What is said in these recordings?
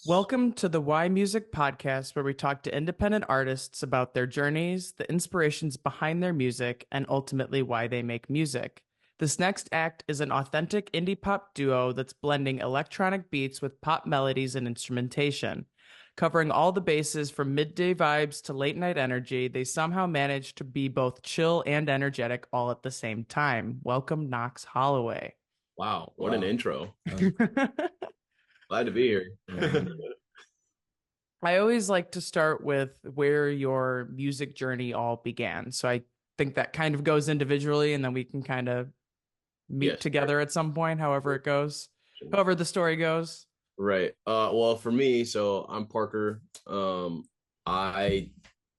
Welcome to the Why Music podcast, where we talk to independent artists about their journeys, the inspirations behind their music, and ultimately why they make music. This next act is an authentic indie pop duo that's blending electronic beats with pop melodies and instrumentation. Covering all the bases from midday vibes to late night energy, they somehow manage to be both chill and energetic all at the same time. Welcome, Nox Holloway. Wow, what an Wow. intro. Glad to be here. I always like to start with where your music journey all began. So I think that kind of goes individually, and then we can kind of meet Yes. together at some point, however it goes, however the story goes. Right. Well, for me, so I'm Parker. I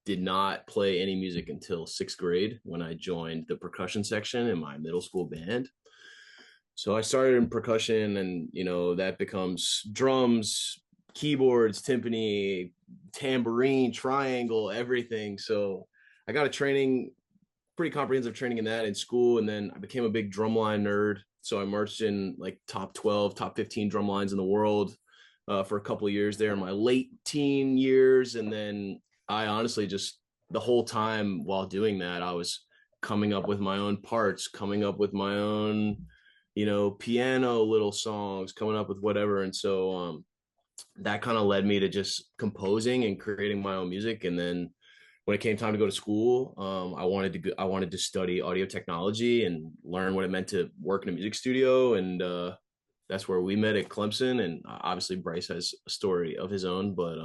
did not play any music until sixth grade when I joined the percussion section in my middle school band. So I started in percussion, and that becomes drums, keyboards, timpani, tambourine, triangle, everything. So I got a training, pretty comprehensive training in that in school, and then I became a big drumline nerd. So I marched in like top 12, top 15 drum lines in the world for a couple of years there in my late teen years. And then I honestly just the whole time while doing that, I was coming up with my own parts, coming up with my own, piano little songs, coming up with whatever. And so that kind of led me to just composing and creating my own music. And then when it came time to go to school, I wanted to study audio technology and learn what it meant to work in a music studio, and that's where we met at Clemson. And obviously, Bryce has a story of his own, but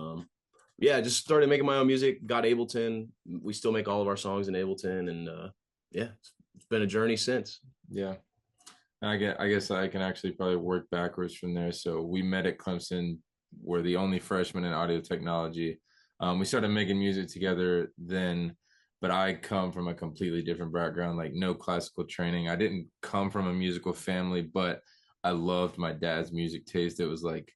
yeah, just started making my own music. Got Ableton. We still make all of our songs in Ableton, and yeah, it's been a journey since. Yeah. I guess I can actually probably work backwards from there. So we met at Clemson. We're the only freshmen in audio technology. We started making music together then, but I come from a completely different background, like no classical training. I didn't come from a musical family, but I loved my dad's music taste. It was like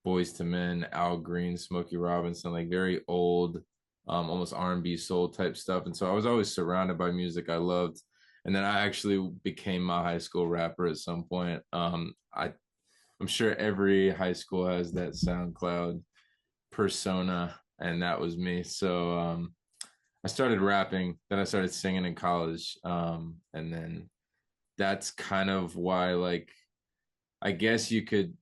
Boys to Men, Al Green, Smokey Robinson, like very old, almost R&B soul type stuff. And so I was always surrounded by music I loved. And then I actually became my high school rapper at some point. I'm sure every high school has that SoundCloud persona, and that was me. So I started rapping, then I started singing in college, and then that's kind of why, like, I guess you could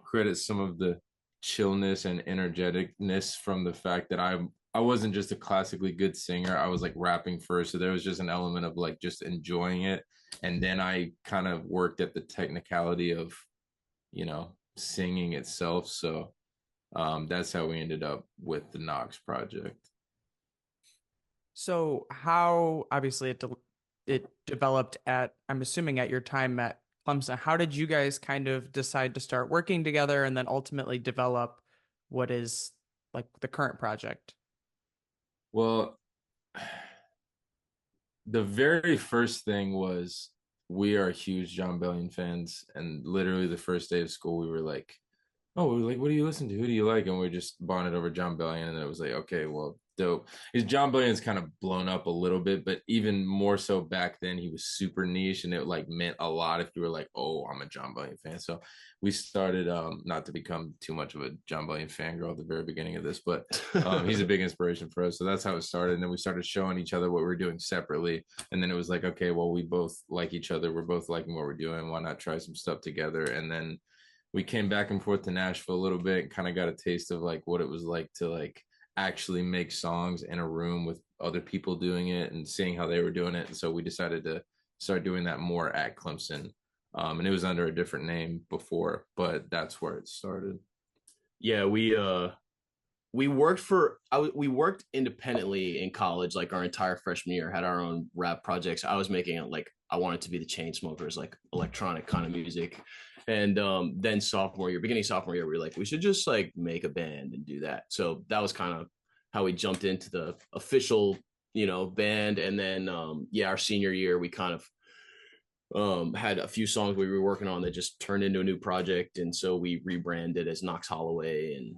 credit some of the chillness and energeticness from the fact that I wasn't just a classically good singer. I was like rapping first. So there was just an element of like just enjoying it. And then I kind of worked at the technicality of, singing itself. So that's how we ended up with the Nox project. So how obviously it developed at, I'm assuming at your time at Clemson. How did you guys kind of decide to start working together and then ultimately develop what is like the current project? Well, the very first thing was we are huge John Bellion fans, and literally the first day of school, we were like, "Oh, we were like, what do you listen to? Who do you like?" And we just bonded over John Bellion, and it was like, okay, well, dope. His John Bellion's kind of blown up a little bit, but even more so back then, he was super niche, and it like meant a lot if you were like, "Oh, I'm a John Bellion fan." So we started, not to become too much of a John Bellion fangirl at the very beginning of this, but he's a big inspiration for us. So that's how it started. And then we started showing each other what we were doing separately. And then it was like, okay, well, we both like each other. We're both liking what we're doing. Why not try some stuff together? And then we came back and forth to Nashville a little bit and kind of got a taste of like what it was like to like actually make songs in a room with other people doing it and seeing how they were doing it. And so we decided to start doing that more at Clemson. And it was under a different name before, but that's where it started. Yeah, we worked independently in college, like our entire freshman year, had our own rap projects. I was making it like I wanted to be the Chainsmokers, like electronic kind of music. And then beginning sophomore year, we were like, we should just like make a band and do that. So that was kind of how we jumped into the official, band. And then yeah, our senior year, we kind of had a few songs we were working on that just turned into a new project. And so we rebranded as Nox Holloway and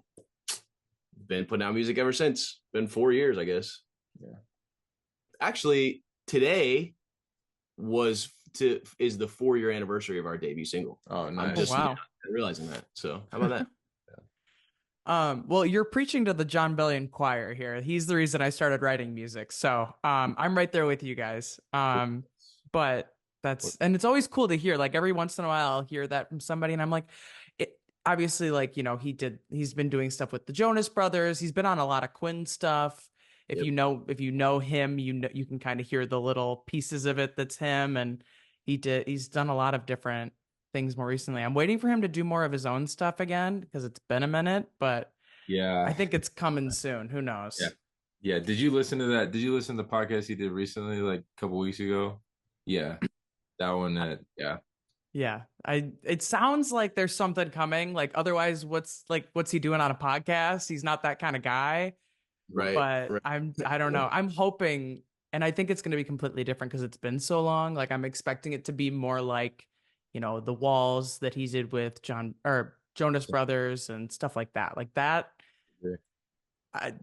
been putting out music ever since. Been 4 years, I guess. Yeah. Actually, today is the 4 year anniversary of our debut single. Oh, I'm nice. Oh, just wow. realizing that. So how about that? Well, you're preaching to the John Bellion choir here. He's the reason I started writing music. So, I'm right there with you guys. But and it's always cool to hear. Like every once in a while, I'll hear that from somebody, and I'm like, obviously, like, he's been doing stuff with the Jonas Brothers. He's been on a lot of Quinn stuff. If Yep. if you know him, you can kind of hear the little pieces of it that's him, and he's done a lot of different things more recently. I'm waiting for him to do more of his own stuff again because it's been a minute, but I Yeah. think it's coming soon. Who Yeah. knows? Yeah. Did you listen to that? Did you listen to the podcast he did recently, like a couple weeks ago? Yeah. That one yeah. Yeah. It sounds like there's something coming. Like otherwise, what's he doing on a podcast? He's not that kind of guy. Right. But Right. I don't know. I'm hoping, and I think it's going to be completely different because it's been so long. Like I'm expecting it to be more like, the Walls that he did with Jonas Brothers and stuff like that. Like that, I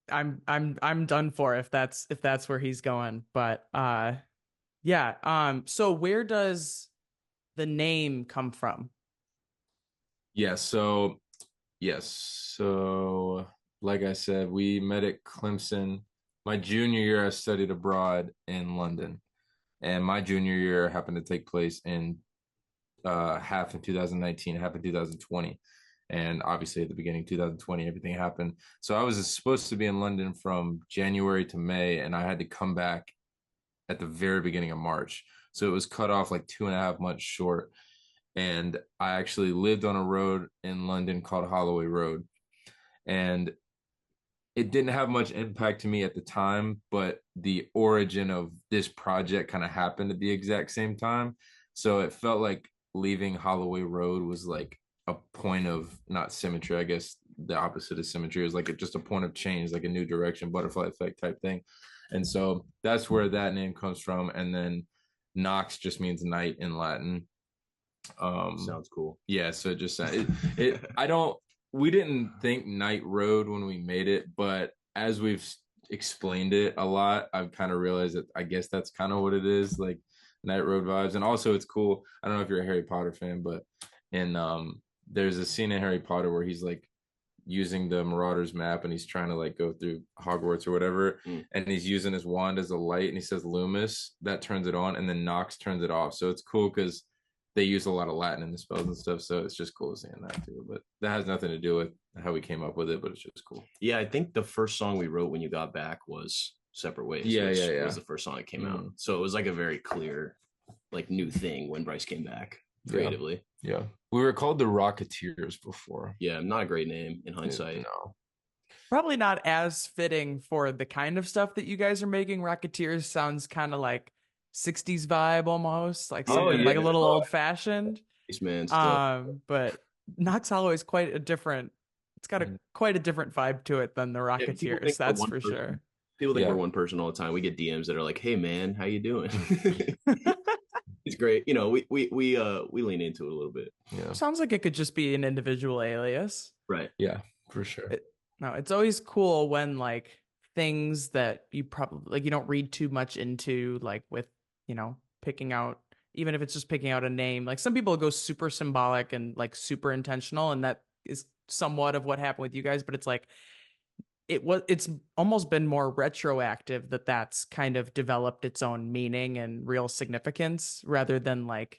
I'm done for if that's where he's going. But yeah. So where does the name come from? Yeah. So yes. So like I said, we met at Clemson. My junior year, I studied abroad in London, and my junior year happened to take place in half in 2019, half in 2020. And obviously at the beginning 2020, everything happened. So I was supposed to be in London from January to May, and I had to come back at the very beginning of March. So it was cut off like 2.5 months short. And I actually lived on a road in London called Holloway Road. And it didn't have much impact to me at the time, but the origin of this project kind of happened at the exact same time. So it felt like leaving Holloway Road was like a point of not symmetry. I guess the opposite of symmetry is like just a point of change, like a new direction, butterfly effect type thing. And so that's where that name comes from. And then Nox just means night in Latin. Sounds cool. Yeah, so it just I don't we didn't think Night Road when we made it, but as we've explained it a lot, I've kind of realized that I guess that's kind of what it is, like Night Road vibes. And also it's cool. I don't know if you're a Harry Potter fan, but in there's a scene in Harry Potter where he's like using the Marauders map and he's trying to like go through Hogwarts or whatever, and he's using his wand as a light and he says Loomis, that turns it on, and then Nox turns it off. So it's cool because they use a lot of Latin in the spells and stuff, so it's just cool seeing that too. But that has nothing to do with how we came up with it, but it's just cool. Yeah, I think the first song we wrote when you got back was Separate Ways. Yeah, which yeah. was the first song that came out. So it was like a very clear, like new thing when Bryce came back creatively. Yeah. We were called the Rocketeers before. Yeah, not a great name in hindsight. No. Probably not as fitting for the kind of stuff that you guys are making. Rocketeers sounds kind of like 60s vibe almost, like something like a little old fashioned. Man, but Nox Holloway is quite a different. It's got quite a different vibe to it than the Rocketeers. That's for sure. People think we're one person all the time. We get DMs that are like, "Hey man, how you doing?" It's great. We lean into it a little bit. Yeah. Sounds like it could just be an individual alias. Right. Yeah, for sure. It's always cool when like things that you probably like you don't read too much into, like with picking out, even if it's just picking out a name. Like some people go super symbolic and like super intentional, and that is somewhat of what happened with you guys, but it's like it's almost been more retroactive that's kind of developed its own meaning and real significance rather than like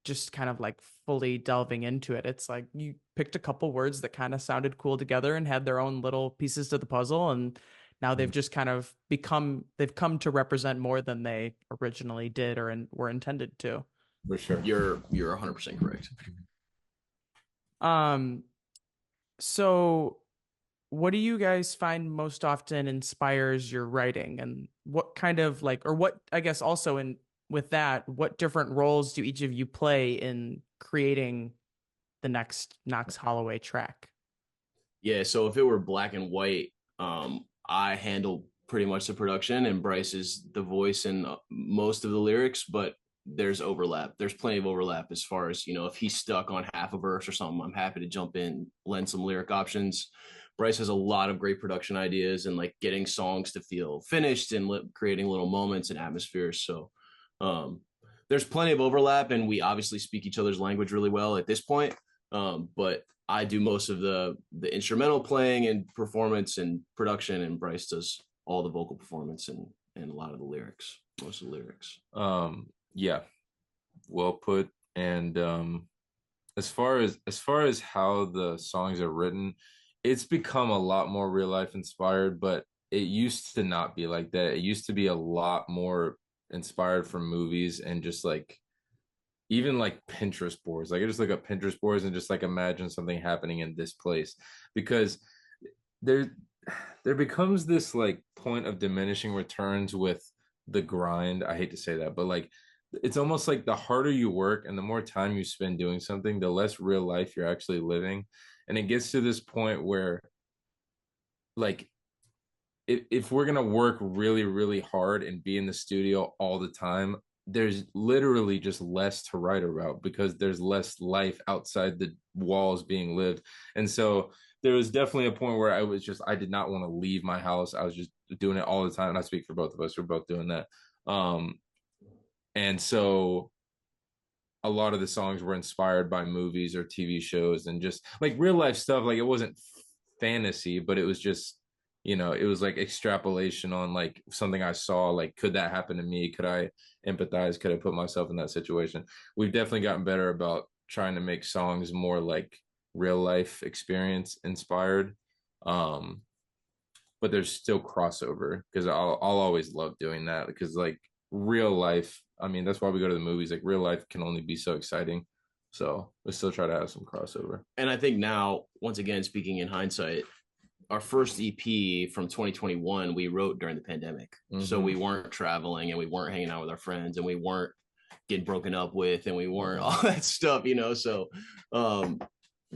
just kind of like fully delving into it. It's like you picked a couple words that kind of sounded cool together and had their own little pieces to the puzzle, and now they've just kind of they've come to represent more than they originally did or were intended to. For sure. You're 100% correct. So what do you guys find most often inspires your writing, and what kind of like, or what, I guess also with that, what different roles do each of you play in creating the next Nox Holloway track? Yeah, so if it were black and white, I handle pretty much the production, and Bryce is the voice and most of the lyrics, but there's overlap. There's plenty of overlap as far as, if he's stuck on half a verse or something, I'm happy to jump in, lend some lyric options. Bryce has a lot of great production ideas and like getting songs to feel finished and creating little moments and atmospheres. So there's plenty of overlap, and we obviously speak each other's language really well at this point. But I do most of the instrumental playing and performance and production, and Bryce does all the vocal performance and a lot of the lyrics, most of the lyrics. Yeah, well put. And as far as how the songs are written, it's become a lot more real life inspired, but it used to not be like that. It used to be a lot more inspired from movies and just like even like Pinterest boards. Like I just look up Pinterest boards and just like imagine something happening in this place because there there becomes this like point of diminishing returns with the grind. I hate to say that, but like it's almost like the harder you work and the more time you spend doing something, the less real life you're actually living. And it gets to this point where like if we're gonna work really, really hard and be in the studio all the time, there's literally just less to write about because there's less life outside the walls being lived. And so there was definitely a point where I did not want to leave my house. I was just doing it all the time. And I speak for both of us. We're both doing that. And so a lot of the songs were inspired by movies or TV shows and just like real life stuff. Like it wasn't fantasy, but it was just, it was like extrapolation on like something I saw. Like, could that happen to me? Could I empathize? Could I put myself in that situation? We've definitely gotten better about trying to make songs more like real life experience inspired. But there's still crossover because I'll always love doing that because like real life, I mean, that's why we go to the movies. Like real life can only be so exciting. So we still try to have some crossover. And I think now, once again, speaking in hindsight, our first EP from 2021, we wrote during the pandemic. Mm-hmm. So we weren't traveling and we weren't hanging out with our friends and we weren't getting broken up with and we weren't all that stuff, So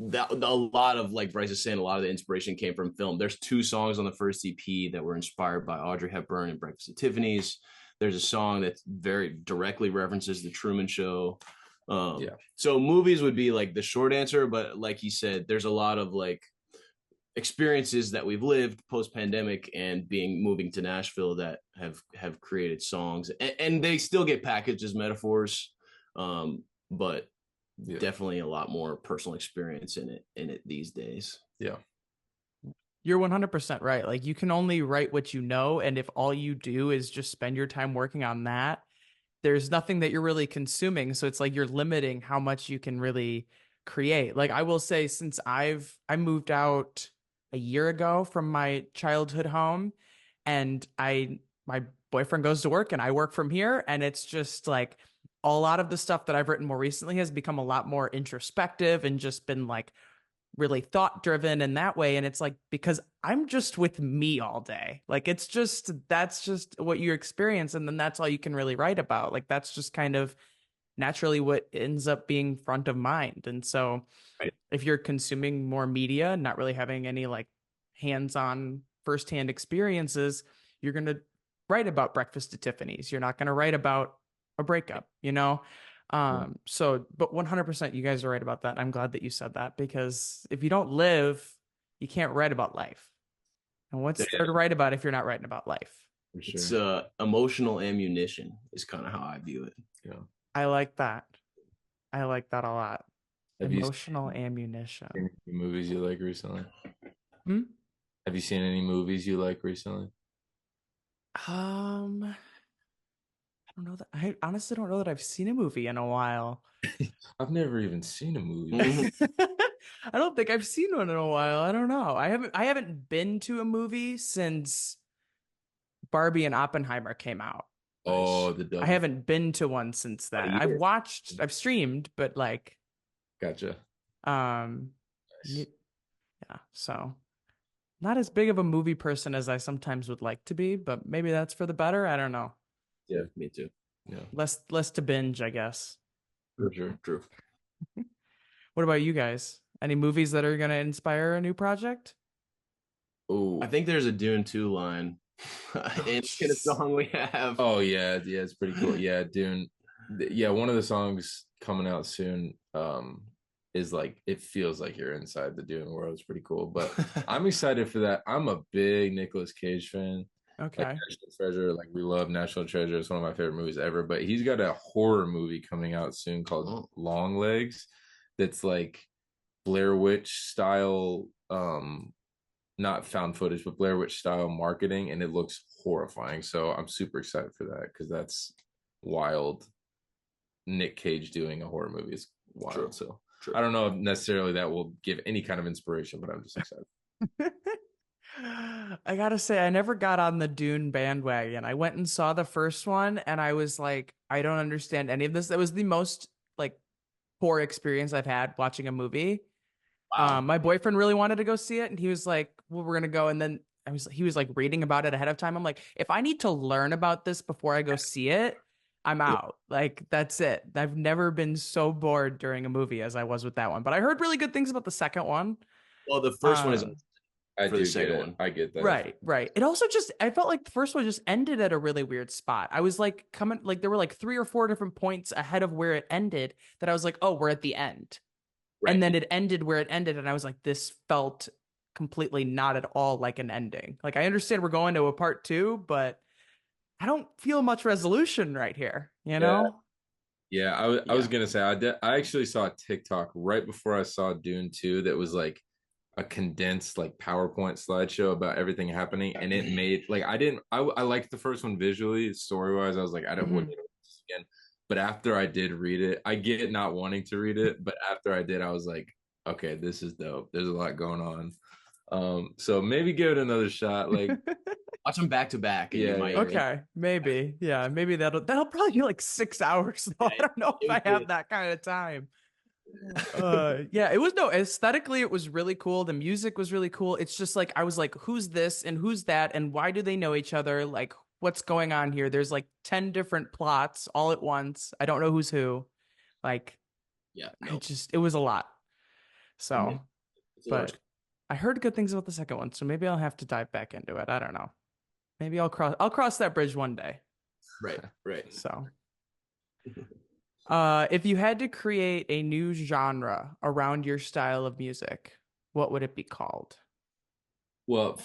that a lot of, like Bryce is saying, a lot of the inspiration came from film. There's 2 songs on the first EP that were inspired by Audrey Hepburn and Breakfast at Tiffany's. There's a song that very directly references the Truman Show. So movies would be like the short answer, but like he said, there's a lot of like experiences that we've lived post-pandemic and moving to Nashville that have created songs, and they still get packaged as metaphors, but definitely a lot more personal experience in it these days. Yeah. You're 100% right. Like you can only write what you know, and if all you do is just spend your time working on that, there's nothing that you're really consuming. So it's like you're limiting how much you can really create. Like I will say, since I moved out a year ago from my childhood home, and my boyfriend goes to work and I work from here, and it's just like a lot of the stuff that I've written more recently has become a lot more introspective and just been like really thought driven in that way. And it's like, because I'm just with me all day. Like that's just what you experience. And then that's all you can really write about. Like that's just kind of naturally what ends up being front of mind. And so if you're consuming more media, not really having any like hands-on firsthand experiences, you're going to write about Breakfast at Tiffany's. You're not going to write about a breakup, So, but 100% you guys are right about that. I'm glad that you said that, because if you don't live, you can't write about life. And what's there to write about if you're not writing about life? For sure. It's emotional ammunition is kind of how I view it. Yeah. I like that. I like that a lot. Emotional ammunition. Any movies you like recently? Hmm? Have you seen any movies you like recently? I don't know that I honestly don't know that I've seen a movie in a while. I've never even seen a movie. I don't think I've seen one in a while. I don't know. I haven't been to a movie since Barbie and Oppenheimer came out. Oh, I haven't been to one since then. I've streamed, but like gotcha. Yeah, so not as big of a movie person as I sometimes would like to be, but maybe that's for the better. I don't know. Yeah, me too. Yeah. Less to binge, I guess. For sure. True. What about you guys? Any movies that are going to inspire a new project? Oh, I think there's a Dune 2 line in a song we have. Oh yeah, it's pretty cool. Yeah, Dune. Yeah, one of the songs coming out soon is like, it feels like you're inside the Dune world. It's pretty cool. But I'm excited for that. I'm a big Nicolas Cage fan. Okay. Like National Treasure, like we love National Treasure. It's one of my favorite movies ever. But he's got a horror movie coming out soon called Long Legs. That's like Blair Witch style, not found footage, but Blair Witch style marketing, and it looks horrifying. So I'm super excited for that because that's wild. Nick Cage doing a horror movie is wild. True. So True. I don't know if necessarily that will give any kind of inspiration, but I'm just excited. I gotta say, I never got on the Dune bandwagon. I went and saw the first one, and I was like, I don't understand any of this. That was the most like poor experience I've had watching a movie. Wow. My boyfriend really wanted to go see it, and he was like, "Well, we're gonna go." And then he was like reading about it ahead of time. I'm like, if I need to learn about this before I go see it, I'm out. Like, that's it. I've never been so bored during a movie as I was with that one. But I heard really good things about the second one. Well, the first one is for the second one. I get that. Right. It also just, I felt like the first one just ended at a really weird spot. I was like there were like 3 or 4 different points ahead of where it ended that I was like, oh, we're at the end. Right. And then it ended where it ended. And I was like, this felt completely not at all like an ending. Like, I understand we're going to a part 2, but I don't feel much resolution right here, you know? Yeah, I was going to say, I actually saw a TikTok right before I saw Dune 2 that was like a condensed like PowerPoint slideshow about everything happening. And it made like, I liked the first one visually, story-wise. I was like, I don't want to do this again. But after I did read it, I get not wanting to read it, but after I did, I was like, okay, this is dope. There's a lot going on. So maybe give it another shot. Like, watch them back to back. Okay, maybe. Yeah, maybe that'll probably be like 6 hours though. I don't know if I have that kind of time. Yeah, it was aesthetically it was really cool. The music was really cool. It's just like I was like, who's this and who's that and why do they know each other? Like, what's going on here? There's like 10 different plots all at once. I don't know who's who. Like, it was a lot. So, but I heard good things about the second one, so maybe I'll have to dive back into it. I don't know. Maybe I'll cross that bridge one day. Right. So, if you had to create a new genre around your style of music, what would it be called? Well,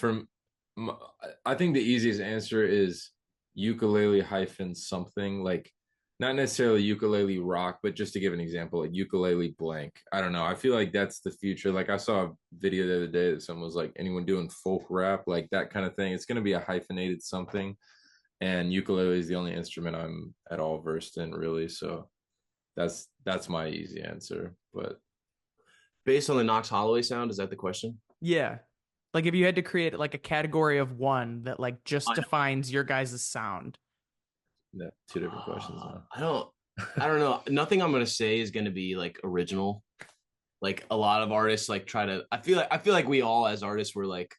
I think the easiest answer is ukulele hyphen something, like not necessarily ukulele rock, but just to give an example, like ukulele blank. I don't know. I feel like that's the future. Like I saw a video the other day that someone was like, anyone doing folk rap, like that kind of thing. It's going to be a hyphenated something. And ukulele is the only instrument I'm at all versed in, really. So that's my easy answer. But based on the Nox Holloway sound, is that the question? Yeah. Like if you had to create like a category of one that like just defines your guys' sound. Yeah, 2 different questions now. I don't know. Nothing I'm gonna say is gonna be like original. Like a lot of artists like try to. I feel like we all as artists were like,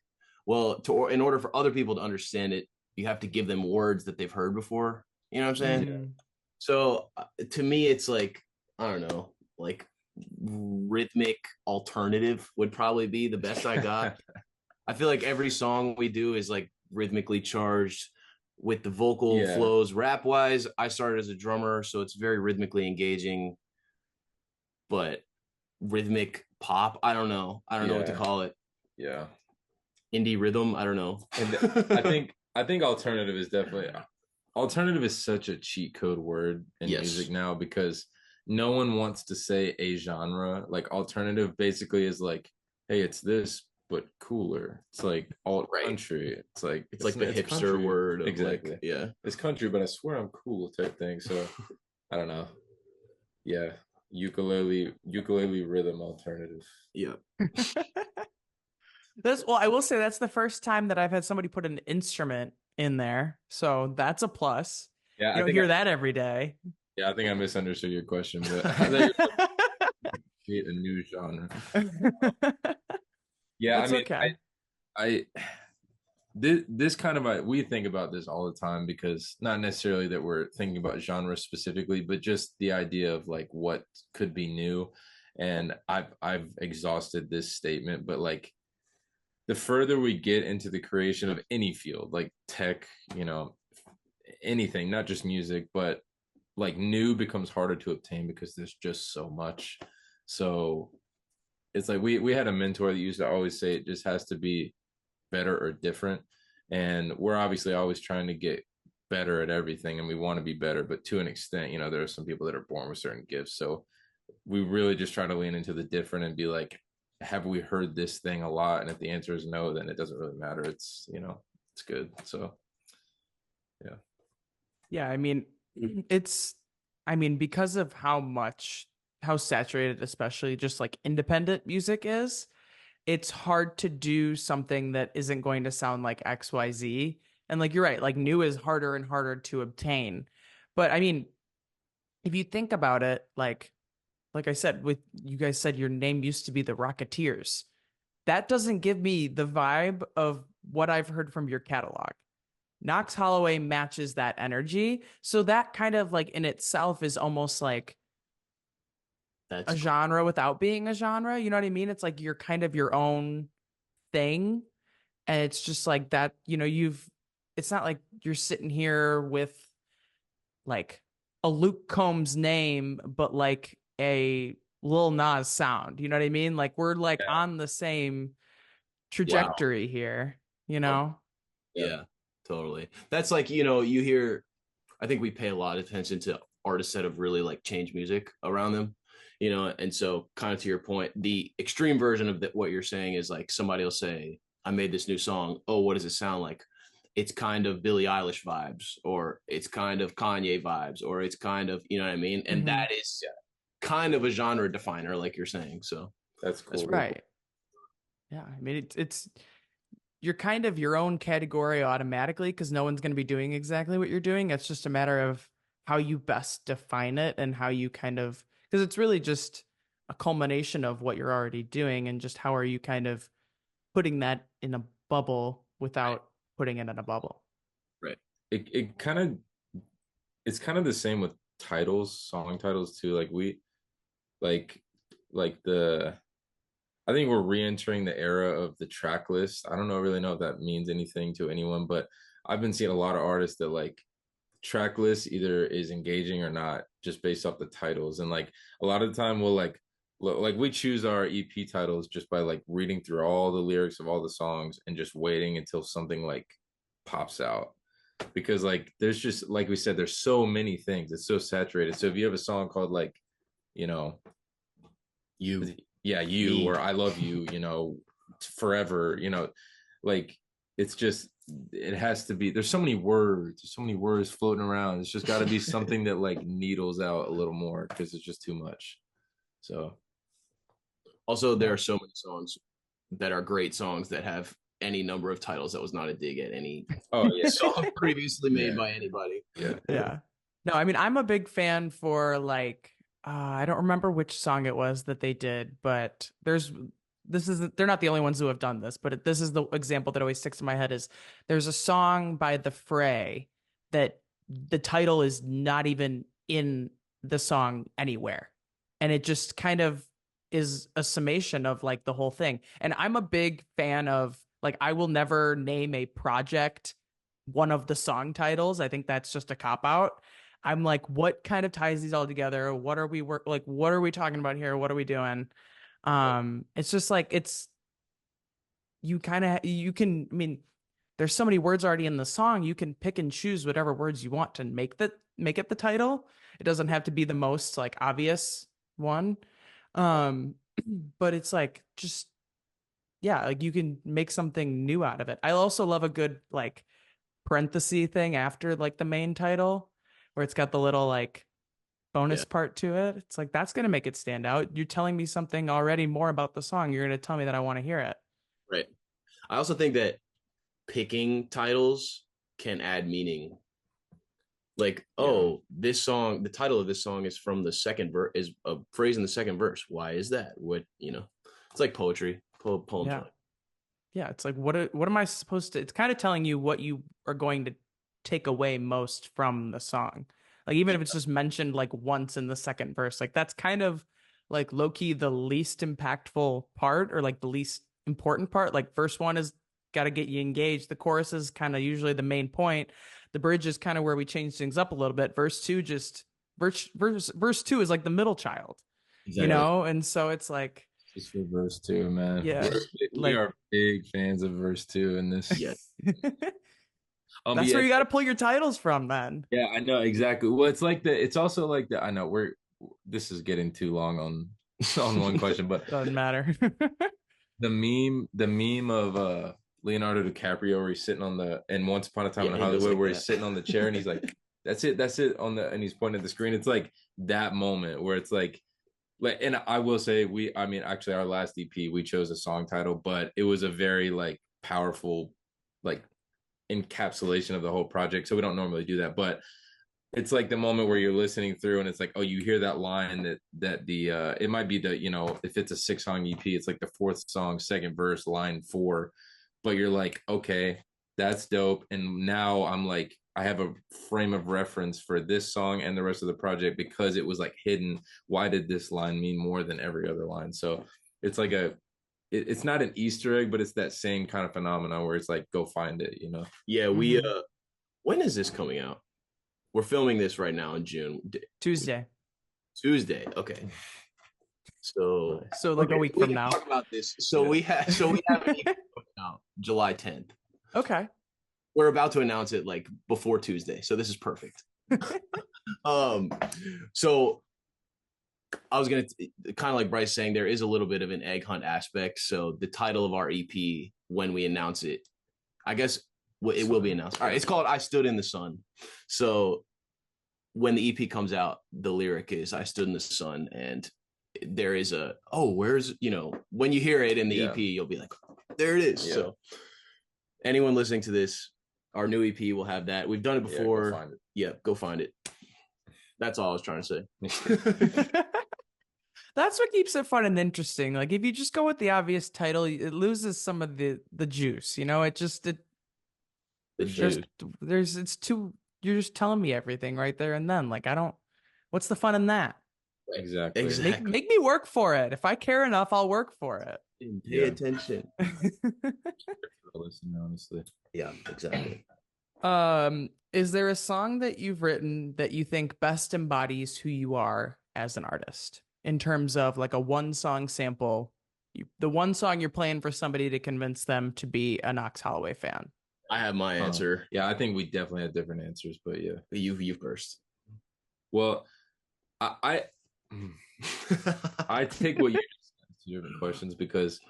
well, in order for other people to understand it, you have to give them words that they've heard before. You know what I'm saying? Mm-hmm. So to me, it's like, I don't know, like rhythmic alternative would probably be the best I got. I feel like every song we do is like rhythmically charged with the vocal flows. Rap wise, I started as a drummer, so it's very rhythmically engaging, but rhythmic pop, I don't know what to call it. Yeah. Indie rhythm, I don't know. And I think alternative is such a cheat code word in music now, because no one wants to say a genre. Like alternative basically is like, hey, it's this but cooler. It's like alt country. It's like the hipster country word. Exactly. Like, yeah. It's country, but I swear I'm cool type thing. So I don't know. Yeah. Ukulele rhythm alternative. Yeah. I will say that's the first time that I've had somebody put an instrument in there. So that's a plus. Yeah. You don't hear that every day. Yeah, I think I misunderstood your question, but I create a new genre. Yeah, that's okay. This kind of we think about this all the time, because not necessarily that we're thinking about genre specifically, but just the idea of like what could be new. And I've exhausted this statement, but like the further we get into the creation of any field, like tech, anything, not just music, but like new becomes harder to obtain because there's just so much. So it's like we had a mentor that used to always say it just has to be better or different. And we're obviously always trying to get better at everything, and we want to be better, but to an extent, there are some people that are born with certain gifts. So we really just try to lean into the different and be like, have we heard this thing a lot? And if the answer is no, then it doesn't really matter. It's, it's good. So yeah. Yeah, I mean, it's, I mean, because of how saturated, especially just like independent music is, it's hard to do something that isn't going to sound like XYZ. And like, you're right, like new is harder and harder to obtain. But I mean, if you think about it, like I said, with you guys said your name used to be the Rocketeers. That doesn't give me the vibe of what I've heard from your catalog. Nox Holloway matches that energy. So that kind of like in itself is almost like That's a genre without being a genre. You know what I mean? It's like you're kind of your own thing. And it's just like that, it's not like you're sitting here with like a Luke Combs name, but like a Lil Nas sound. You know what I mean? Like we're like Yeah. on the same wow. trajectory here, you Oh, know? yeah, totally. That's like, you hear, I think we pay a lot of attention to artists that have really like changed music around them, and so kind of to your point, the extreme version of what you're saying is like somebody will say, I made this new song. Oh, what does it sound like? It's kind of Billie Eilish vibes, or it's kind of Kanye vibes, or it's kind of, you know what I mean? And Mhm. that is kind of a genre definer, like you're saying. So That's that's cool. really cool. Right. Yeah. I mean, it's you're kind of your own category automatically because no one's going to be doing exactly what you're doing. It's just a matter of how you best define it and how you kind of, because it's really just a culmination of what you're already doing and just how are you kind of putting that in a bubble Right. without putting it in a bubble. Right. It kind of, it's kind of the same with titles, song titles too. Like like the I think we're re-entering the era of the track list. I don't know really know if that means anything to anyone, but I've been seeing a lot of artists that like track list either is engaging or not just based off the titles. And like a lot of the time we'll like we choose our EP titles just by like reading through all the lyrics of all the songs and just waiting until something like pops out. Because like there's just like we said, there's so many things. It's so saturated. So if you have a song called like, you know, You, yeah, you me. or I love you, forever, like it's just it has to be there's so many words floating around. It's just got to be something that like needles out a little more because it's just too much. So Also, there Yeah. are so many songs that are great songs that have any number of titles. That was not a dig at any oh yeah, song previously made yeah, by anybody. yeah. Yeah. No, I mean, I'm a big fan for like, I don't remember which song it was that they did, but they're not the only ones who have done this, but this is the example that always sticks in my head is there's a song by The Fray that the title is not even in the song anywhere. And it just kind of is a summation of like the whole thing. And I'm a big fan of like, I will never name a project one of the song titles. I think that's just a cop out. I'm like, what kind of ties these all together? What are we what are we talking about here? What are we doing? It's just like you can I mean, there's so many words already in the song, you can pick and choose whatever words you want to make it the title. It doesn't have to be the most like obvious one. Um, but it's like just yeah, like you can make something new out of it. I also love a good like parenthesis thing after like the main title where it's got the little like bonus Yeah, part to it. It's like that's going to make it stand out. You're telling me something already more about the song. You're going to tell me that I want to hear it. right. I also think that picking titles can add meaning. Like, Yeah. oh, this song, the title of this song is from the second verse, is a phrase in the second verse. Why is that? It's like poetry. Poems are Yeah. like, Yeah, it's like what am I supposed to, it's kind of telling you what you are going to take away most from the song. Like even if it's just mentioned like once in the second verse, like that's kind of like low key the least impactful part or like the least important part. Like verse 1 is got to get you engaged. The chorus is kind of usually the main point. The bridge is kind of where we change things up a little bit. Verse 2 just verse 2 is like the middle child, exactly. And so it's like Just for verse two, man. yeah, We like are big fans of verse two in this. Yeah. That's Yeah, where you got to pull your titles from, then. yeah, I know exactly. Well, it's like the. It's also like the. I know we're. This is getting too long on on one question, but Doesn't matter. the meme of Leonardo DiCaprio where he's sitting on the and Once Upon a Time Yeah, in he goes Hollywood like where that. he's sitting on the chair and he's like, that's it on the and he's pointing at the screen. It's like that moment where it's like and I will say I mean actually our last EP we chose a song title, but it was a very like powerful like encapsulation of the whole project. So we don't normally do that, but it's like the moment where you're listening through and it's like, oh, you hear that line that the it might be the, you know, if it's a 6-song EP, it's like the fourth song, second verse, line 4, but you're like, okay, that's dope. And now I'm like, I have a frame of reference for this song and the rest of the project because it was like hidden. Why did this line mean more than every other line? So it's like it's not an Easter egg, but it's that same kind of phenomenon where it's like, go find it, you know? Yeah, when is this coming out? We're filming this right now in June. Tuesday. Tuesday. Okay. So like a week we from can now. talk about this. So we have an EP coming out July 10th. Okay. We're about to announce it like before Tuesday. So this is perfect. So I was gonna kind of like Bryce saying there is a little bit of an egg hunt aspect. So the title of our EP when we announce it, I guess it will be announced. All right, it's called "I Stood in the Sun." So when the EP comes out, the lyric is "I stood in the sun," and there is where's when you hear it in the EP, you'll be like, there it is. Yeah. So anyone listening to this, our new EP will have that. We've done it before. Go find it. Yeah, go find it. That's all I was trying to say. That's what keeps it fun and interesting. Like if you just go with the obvious title, it loses some of the juice. You know, it's too. You're just telling me everything right there and then. Like what's the fun in that? Exactly. Make me work for it. If I care enough, I'll work for it. Pay attention. Listen, honestly. Yeah, exactly. Is there a song that you've written that you think best embodies who you are as an artist in terms of like a one song sample, the one song you're playing for somebody to convince them to be a Nox Holloway fan? I have my answer. Yeah, I think we definitely have different answers, but yeah. You first. Well, I take what you just said to different questions because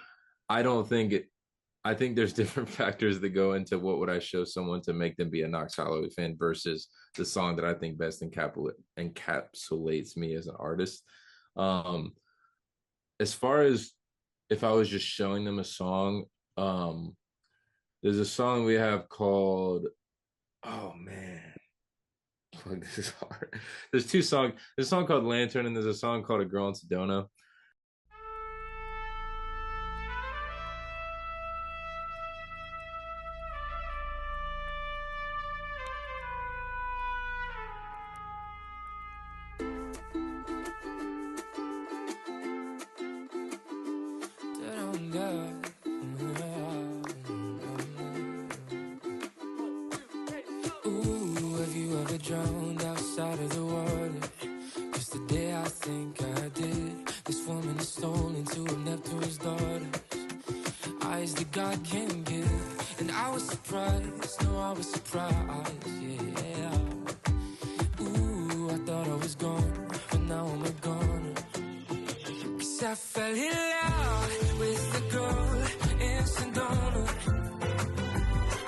I think there's different factors that go into what would I show someone to make them be a Nox Holloway fan versus the song that I think best encapsulates me as an artist. As far as if I was just showing them a song, there's a song we have called, oh man, this is hard. There's two songs. There's a song called Lantern and there's a song called A Girl in Sedona. Drowned outside of the water. Just the day I think I did. This woman is stolen to a Neptune's daughters. Eyes that God can give. And I was surprised, no, I was surprised, yeah. Ooh, I thought I was gone, but now I'm a goner. 'Cause I fell in love with the girl in Sedona.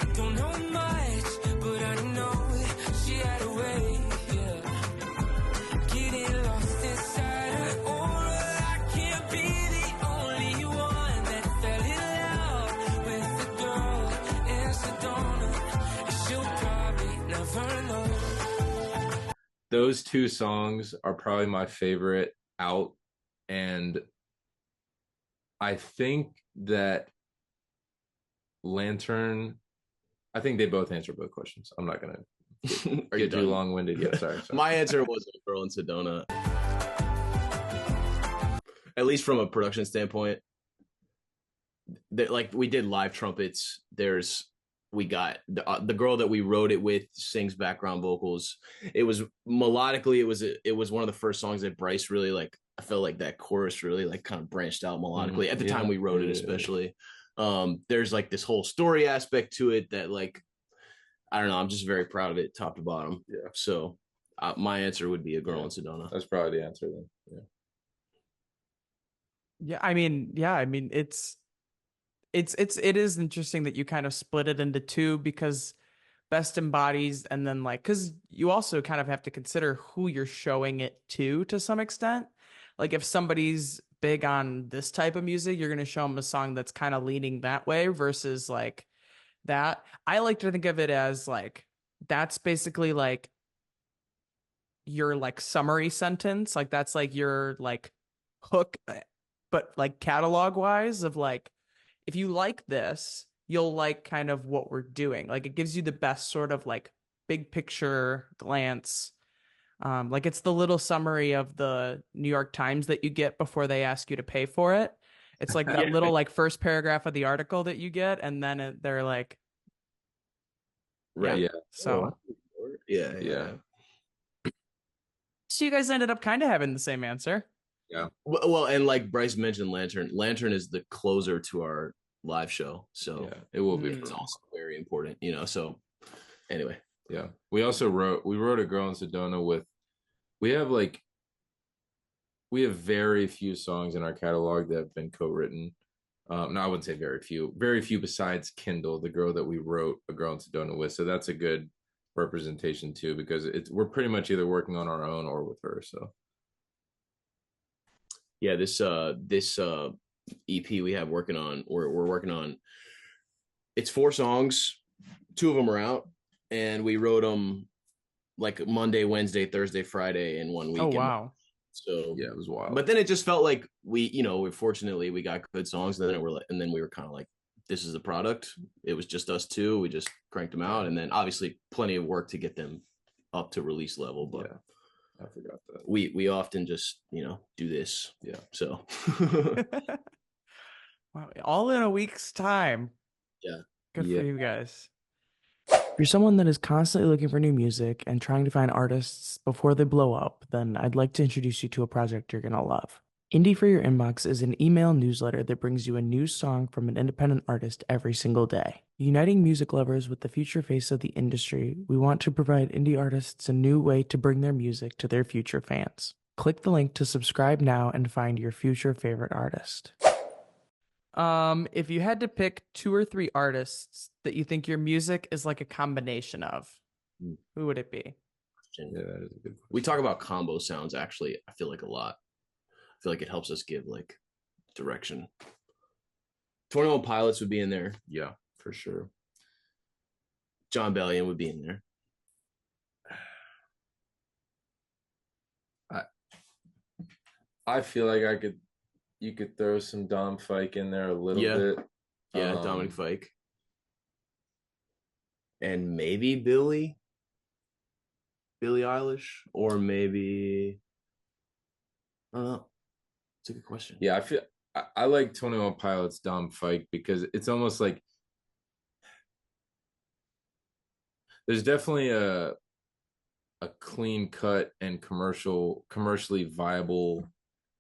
I don't know much, but I know she had a way, yeah. Getting lost inside her aura. I can't be the only one that fell in love with the girl in Sedona. And she'll probably never know. Those two songs are probably my favorite out, and I think that Lantern, I think they both answer both questions. I'm not gonna get too long-winded. Yeah, sorry. My answer was A Girl in Sedona. At least from a production standpoint, like we did live trumpets. We got the girl that we wrote it with sings background vocals. It was melodically, it was one of the first songs that Bryce really like. I felt like that chorus really like kind of branched out melodically at the time we wrote it, especially. There's like this whole story aspect to it that like, I don't know, I'm just very proud of it top to bottom. Yeah. So my answer would be A Girl in Sedona. That's probably the answer then. Yeah. Yeah, I mean, it is interesting that you kind of split it into two because best embodies and then like because you also kind of have to consider who you're showing it to some extent. Like if somebody's big on this type of music, you're going to show them a song that's kind of leaning that way versus like that. I like to think of it as like that's basically like your like summary sentence. Like that's like your like hook, but like catalog wise of like if you like this, you'll like kind of what we're doing. Like it gives you the best sort of like big picture glance. Like it's the little summary of the New York Times that you get before they ask you to pay for it. It's like that Yeah. little like first paragraph of the article that you get, and then they're like, yeah. Right. Yeah, So, Yeah. yeah, so you guys ended up kind of having the same answer. yeah, Well, and like Bryce mentioned, Lantern is the closer to our live show, so yeah. It will be. it's also very important, you know. So anyway, Yeah. We wrote a Girl in Sedona with we have like we have very few songs in our catalog that have been co-written. No, I wouldn't say very few besides Kindle, the girl that we wrote A Girl in Sedona with. So that's a good representation too, because we're pretty much either working on our own or with her. So yeah, this EP we have working on, we're working on. It's 4 songs, 2 of them are out, and we wrote them like Monday, Wednesday, Thursday, Friday in one Oh, weekend. wow. So yeah, it was wild. but then it just felt like fortunately we got good songs, and then we were kind of like, this is the product. It was just us two. We just cranked them out, and then obviously plenty of work to get them up to release level. But I forgot that. we often just do this. Yeah. So Wow. All in a week's time. yeah. Good Yeah. for you guys. If you're someone that is constantly looking for new music and trying to find artists before they blow up, then I'd like to introduce you to a project you're going to love. Indie for Your Inbox is an email newsletter that brings you a new song from an independent artist every single day. Uniting music lovers with the future face of the industry, we want to provide indie artists a new way to bring their music to their future fans. Click the link to subscribe now and find your future favorite artist. If you had to pick 2 or 3 artists that you think your music is like a combination of, who would it be? Yeah, that is a good question. We talk about combo sounds actually, I feel like a lot. I feel like it helps us give like direction. 21 Pilots would be in there. Yeah, for sure. John Bellion would be in there. I feel like you could throw some Dom Fike in there a little bit. Yeah, Dominic Fike. And maybe Billie Eilish, or maybe I don't know. It's a good question. Yeah, I like 21 Pilots Dom Fike because it's almost like there's definitely a clean cut and commercially viable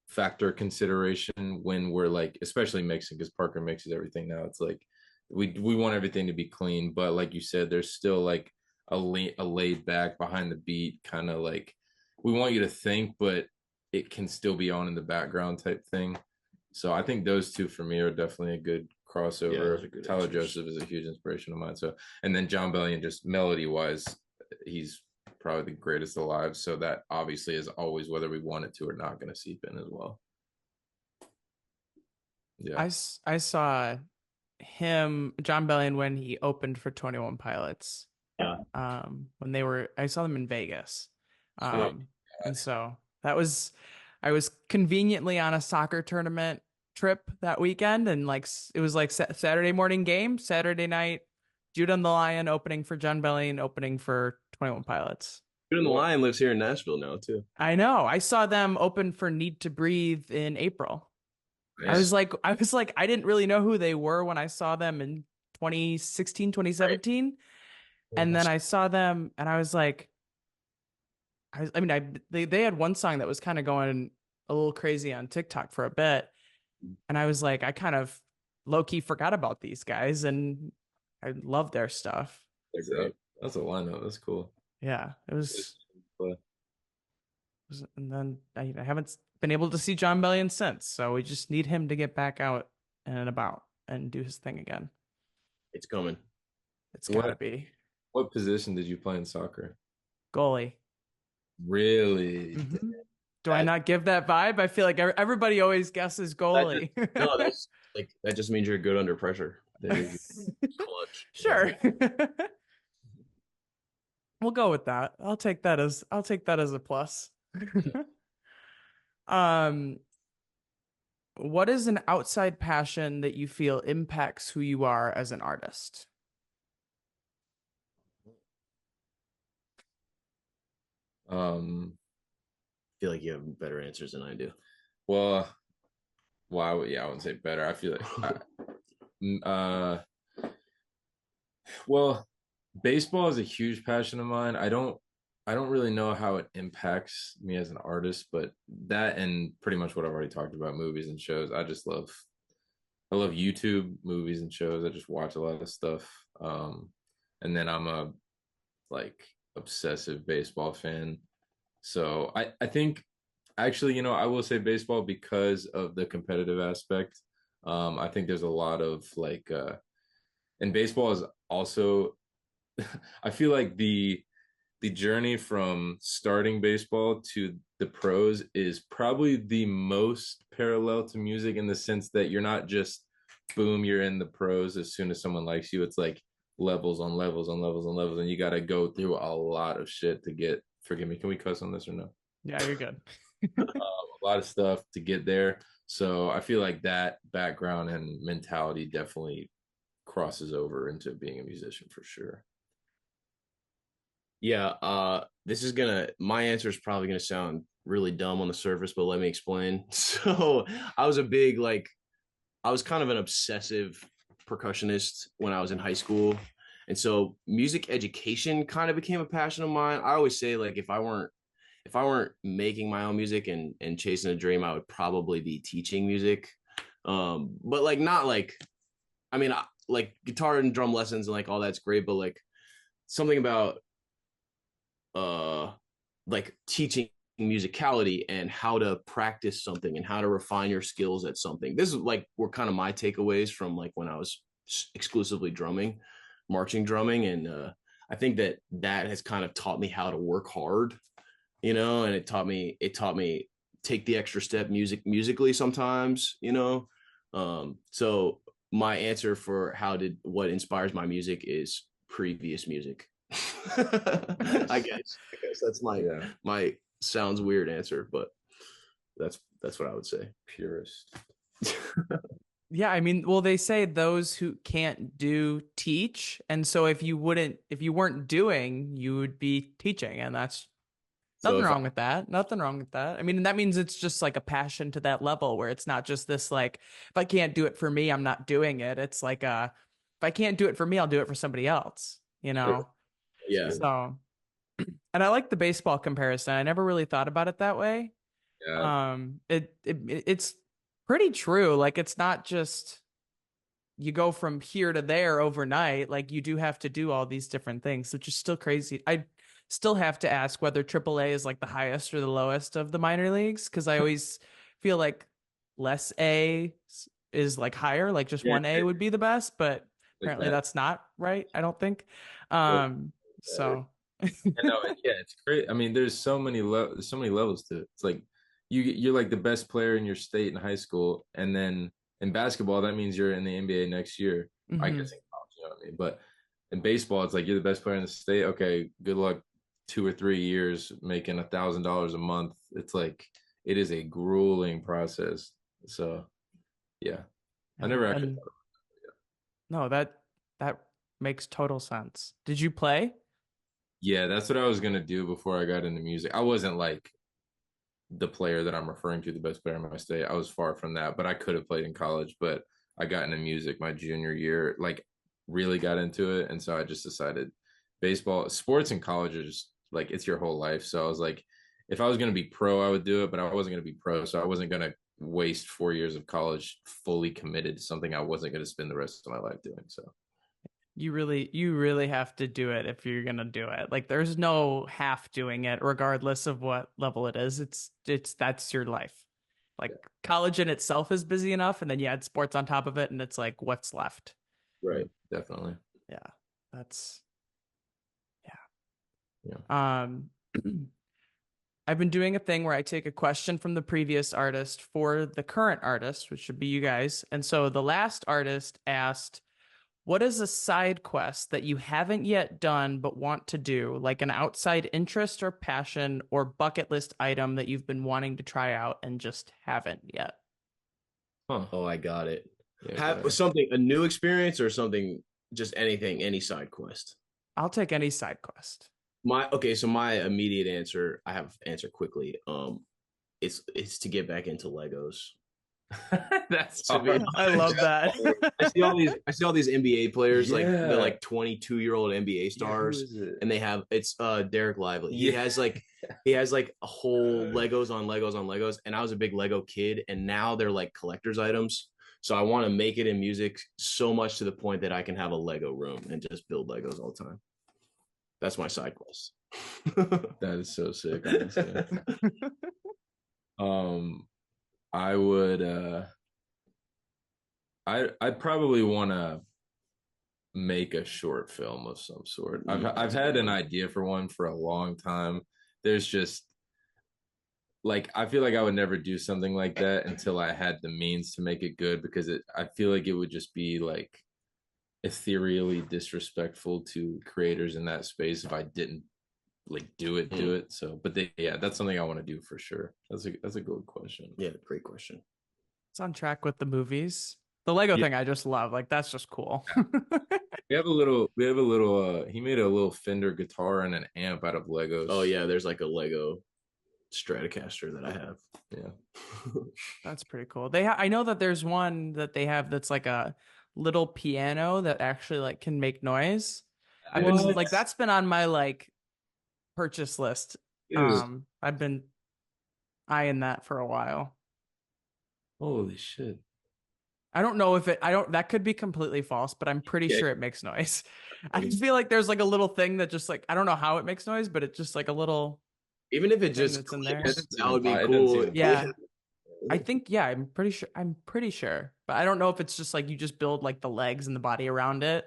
factor consideration when we're like, especially mixing, because Parker mixes everything now. It's like we want everything to be clean, but like you said, there's still like a laid back behind the beat kind of like we want you to think, but it can still be on in the background type thing. So I think those two for me are definitely a good crossover. Yeah, good Tyler answers. Joseph is a huge inspiration of mine. So and then John Bellion, just melody wise, he's probably the greatest alive. So that obviously is always, whether we want it to or not, going to seep in as well. Yeah. I saw John Bellion, when he opened for 21 Pilots. Yeah. I saw them in Vegas. Yeah. And so I was conveniently on a soccer tournament trip that weekend, and like it was like Saturday morning game, Saturday night, Jude and the Lion opening for John Bellion, opening for 21 Pilots. Jude and the Lion lives here in Nashville now too. I know. I saw them open for Need to Breathe in April. Nice. I was like, I didn't really know who they were when I saw them in 2016, 2017. Right. And then I saw them and I was like, they had one song that was kind of going a little crazy on TikTok for a bit. And I was like, I kind of low key forgot about these guys and I love their stuff. That's a lineup. That's cool. Yeah, it was. And then I haven't been able to see John Bellion since. So we just need him to get back out and about and do his thing again. It's coming. It's gotta be What position did you play in soccer? goalie. Really? Mm-hmm. Do I not give that vibe? I feel like everybody always guesses goalie. No, that's like that just means you're good under pressure. Clutch. Sure. We'll go with that. I'll take that as a plus. What is an outside passion that you feel impacts who you are as an artist? I feel like you have better answers than I do. Well, I wouldn't say better. I feel like well, baseball is a huge passion of mine. I don't really know how it impacts me as an artist, but that and pretty much what I've already talked about, movies and shows. I love YouTube movies and shows. I just watch a lot of stuff. And then I'm a like obsessive baseball fan. So I think actually, I will say baseball because of the competitive aspect. I think there's a lot of like and baseball is also I feel like the journey from starting baseball to the pros is probably the most parallel to music in the sense that you're not just boom, you're in the pros as soon as someone likes you. It's like levels on levels on levels on levels, and you got to go through a lot of shit to get. Forgive me, can we cuss on this or no? Yeah, you're good. A lot of stuff to get there. So I feel like that background and mentality definitely crosses over into being a musician for sure. Yeah, my answer is probably gonna sound really dumb on the surface, but let me explain. So I was I was kind of an obsessive percussionist when I was in high school. And so music education kind of became a passion of mine. I always say like if I weren't making my own music and chasing a dream, I would probably be teaching music. But like not like I mean like guitar and drum lessons and like all that's great, but like something about like teaching musicality and how to practice something and how to refine your skills at something. This is like were kind of my takeaways from like when I was exclusively marching drumming, and I think that has kind of taught me how to work hard, and it taught me take the extra step musically sometimes, so my answer for what inspires my music is previous music. I guess that's my sounds weird answer, but that's what I would say. Purist. Yeah, I mean, well, they say those who can't do teach, and so if you weren't doing, you would be teaching, and that's nothing wrong with that. Nothing wrong with that. I mean, that means it's just like a passion to that level where it's not just this like, if I can't do it for me, I'm not doing it. It's like if I can't do it for me, I'll do it for somebody else, Yeah. So, and I like the baseball comparison. I never really thought about it that way. Yeah. It's pretty true. Like it's not just you go from here to there overnight. Like you do have to do all these different things, which is still crazy. I still have to ask whether AAA is like the highest or the lowest of the minor leagues, because I always feel like less A is like higher, like just 1A would be the best, but apparently that's not right, I don't think. So no, yeah, it's great. I mean, there's so many levels to it. It's like you're like the best player in your state in high school, and then in basketball that means you're in the NBA next year. Mm-hmm. I guess in college, you know what I mean? But in baseball, it's like you're the best player in the state. Okay, good luck 2 or 3 years making $1,000 a month. It's like it is a grueling process. So yeah, I never actually thought about that. No, that makes total sense. Did you play? Yeah, that's what I was gonna do before I got into music. I wasn't like the player that I'm referring to, the best player in my state. I was far from that, but I could have played in college. But I got into music my junior year, like really got into it, and so I just decided sports in college are just like it's your whole life. So I was like, if I was gonna be pro, I would do it, but I wasn't gonna be pro, so I wasn't gonna waste 4 years of college fully committed to something I wasn't gonna spend the rest of my life doing. So you really have to do it if you're gonna do it. Like there's no half doing it, regardless of what level it is. It's that's your life. Like college in itself is busy enough, and then you add sports on top of it, and it's like, what's left? Right. Definitely. Yeah, that's Yeah. I've been doing a thing where I take a question from the previous artist for the current artist, which should be you guys. And so the last artist asked, what is a side quest that you haven't yet done but want to do, like an outside interest or passion or bucket list item that you've been wanting to try out and just haven't yet? Huh. Oh, I got it. Yeah, Have something, a new experience or something, just anything, any side quest. I'll take any side quest. So my immediate answer, I have to answer quickly. It's to get back into Legos. That's To be hard. I love that. I see all these NBA players, like Yeah. they're like 22-year-old NBA Yeah, stars, who is it? and they have it's Derek Lively. Yeah. He has like a whole Legos on Legos on Legos, and I was a big Lego kid, and now they're like collector's items. So I want to make it in music so much to the point that I can have a Lego room and just build Legos all the time. That's my side quest. That is so sick. Honestly. I would I'd probably want to make a short film of some sort. I've had an idea for one for a long time. There's just like I feel like I would never do something like that until I had the means to make it good, because I feel like it would just be like ethereally disrespectful to creators in that space if I didn't like do it. So but that's something I want to do for sure. That's a good question. Yeah, great question. It's on track with the movies. The Lego thing I just love. Like that's just cool. We have a little he made a little Fender guitar and an amp out of Legos. Oh yeah, there's like a Lego Stratocaster that I have. Yeah. That's pretty cool. I know that there's one that they have that's like a little piano that actually like can make noise. I've been like that's been on my like purchase list. I've been eyeing that for a while. Holy shit. I don't know if that could be completely false, but I'm pretty sure it makes noise. I just feel like there's like a little thing that just like, I don't know how it makes noise, but it's just like a little, even if it just that's in there. That would be cool. Yeah. I think, yeah, I'm pretty sure, but I don't know if it's just like, you just build like the legs and the body around it.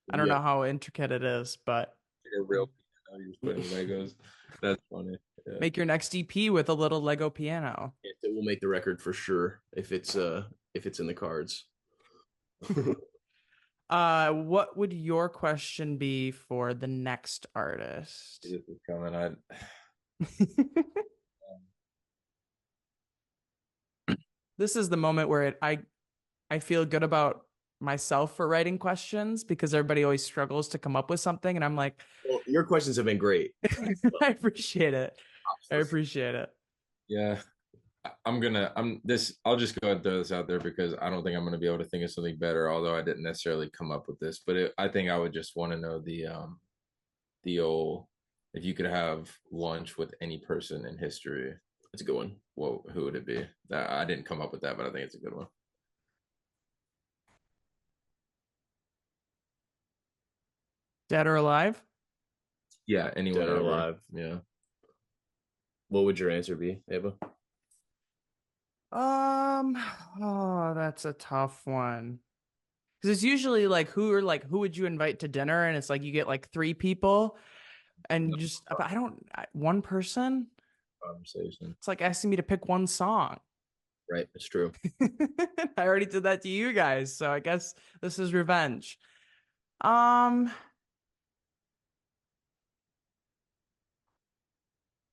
I don't know how intricate it is, but a real piano you're putting Legos. That's funny. Yeah. Make your next EP with a little Lego piano. It will make the record for sure if it's in the cards. What would your question be for the next artist? This is coming. This is the moment where I feel good about myself for writing questions because everybody always struggles to come up with something, and I'm like, well, your questions have been great. I appreciate it. I appreciate it. Yeah. I'll just go ahead and throw this out there because I don't think I'm going to be able to think of something better, although I didn't necessarily come up with this, but I think I would just want to know the old, if you could have lunch with any person in history. That's a good one. Well, who would it be? I didn't come up with that, but I think it's a good one. Dead or alive? Yeah, anyone Dead or ever. alive. Yeah. What would your answer be, Ava? Oh, that's a tough one. Because it's usually like who would you invite to dinner, and it's like you get like 3 people, and one person. Conversation. It's like asking me to pick one song. Right, it's true. I already did that to you guys, so I guess this is revenge.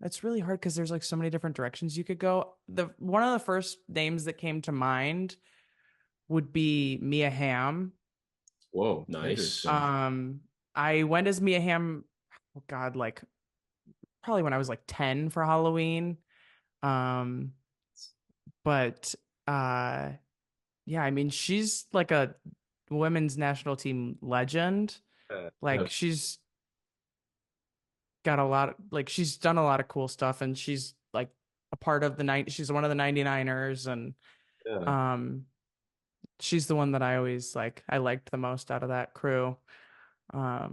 It's really hard because there's like so many different directions you could go. One of the first names that came to mind would be Mia Hamm. Whoa, nice. I went as Mia Hamm, oh God, like probably when I was like 10 for Halloween. But yeah, I mean, she's like a women's national team legend. Like she's got she's done a lot of cool stuff, and she's like a part of she's one of the 99ers, and she's the one that I always I liked the most out of that crew. That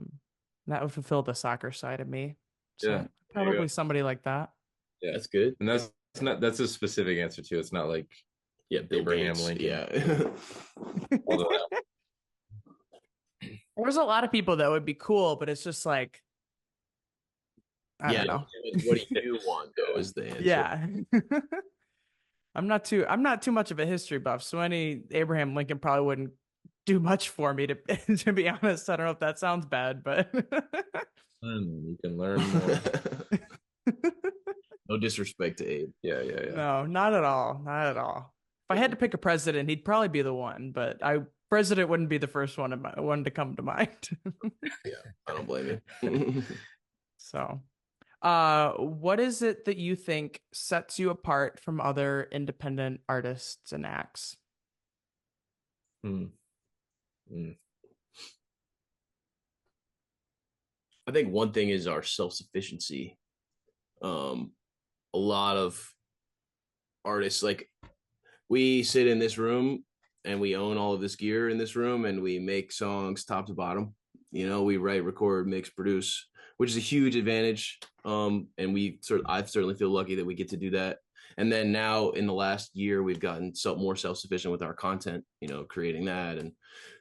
would fulfill the soccer side of me. So probably somebody like that. Yeah, that's good. And that's It's not. That's a specific answer too. It's not like Yeah, Bill Abraham Gates. Lincoln. Yeah. Although There's a lot of people that would be cool, but it's just like, I Yeah. don't know. What do you want though is the answer. Yeah. I'm not too much of a history buff, so any Abraham Lincoln probably wouldn't do much for me to to be honest. I don't know if that sounds bad, but you can learn more. No disrespect to Abe. Yeah. no, not at all. Not at all. If I had to pick a president, he'd probably be the one, but president wouldn't be the first one to come to mind. Yeah, I don't blame you. So, what is it that you think sets you apart from other independent artists and acts? I think one thing is our self-sufficiency. A lot of artists, like, we sit in this room and we own all of this gear in this room and we make songs top to bottom. You know, we write, record, mix, produce, which is a huge advantage. And I certainly feel lucky that we get to do that. And then now in the last year, we've gotten more self-sufficient with our content, you know, creating that and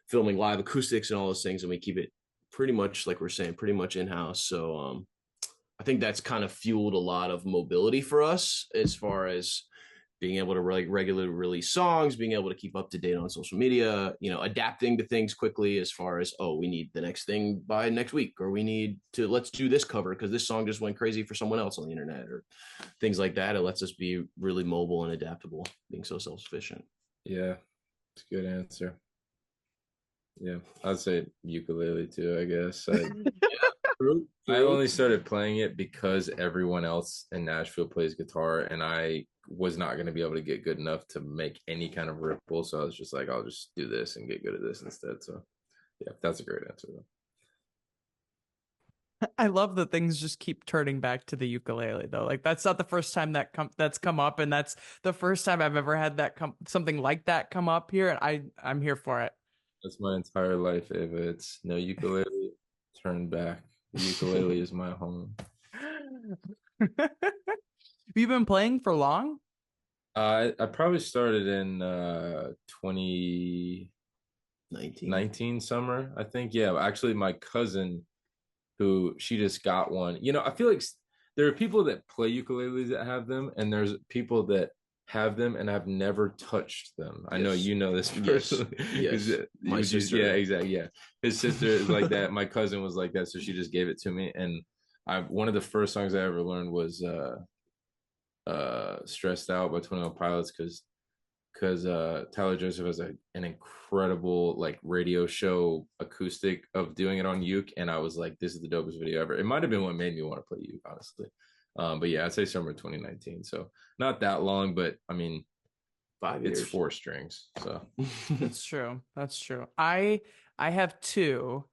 filming live acoustics and all those things. And we keep it pretty much, like we're saying, pretty much in-house. So I think that's kind of fueled a lot of mobility for us as far as being able to regularly release songs, being able to keep up to date on social media, you know, adapting to things quickly as far as, oh, we need the next thing by next week, or let's do this cover because this song just went crazy for someone else on the internet, or things like that. It lets us be really mobile and adaptable, being so self-sufficient. Yeah, it's a good answer. Yeah, I'd say ukulele too, I guess. True. I only started playing it because everyone else in Nashville plays guitar, and I was not going to be able to get good enough to make any kind of ripple. So I was just like, I'll just do this and get good at this instead. So yeah, that's a great answer though. I love that things just keep turning back to the ukulele though. Like that's not the first time that's come up, and that's the first time I've ever had that something like that come up here, and I'm here for it. That's my entire life, Ava. It's no ukulele, turn back. The ukulele is my home. Have you been playing for long? I probably started in 2019 summer, I think. Yeah, actually, my cousin, she just got one. You know, I feel like there are people that play ukuleles that have them, and there's people that have them and I've never touched them. I know you know this person. Yes. My sister. Yeah, exactly. Yeah, his sister is like that. My cousin was like that, so she just gave it to me. And one of the first songs I ever learned was "Stressed Out" by 21 Pilots, because Tyler Joseph has an incredible like radio show acoustic of doing it on uke, and I was like, this is the dopest video ever. It might have been what made me want to play uke, honestly. But yeah, I'd say summer 2019. So not that long, but I mean, 5 years. It's 4 strings. So That's true. That's true. I have 2,